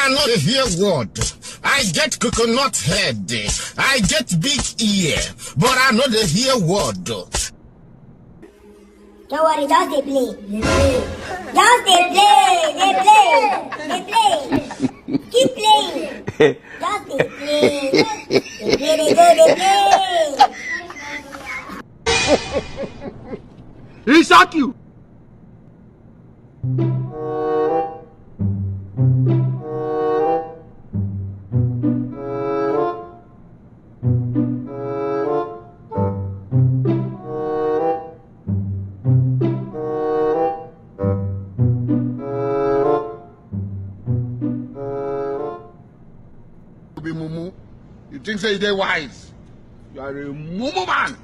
not hear word. I get coconut head. I get big ear. But I know they hear word. Don't worry, just they play. Just they play. Keep playing. Just they play. They play. He shock you. Be mumu. You think say they wise? You are a mumu man.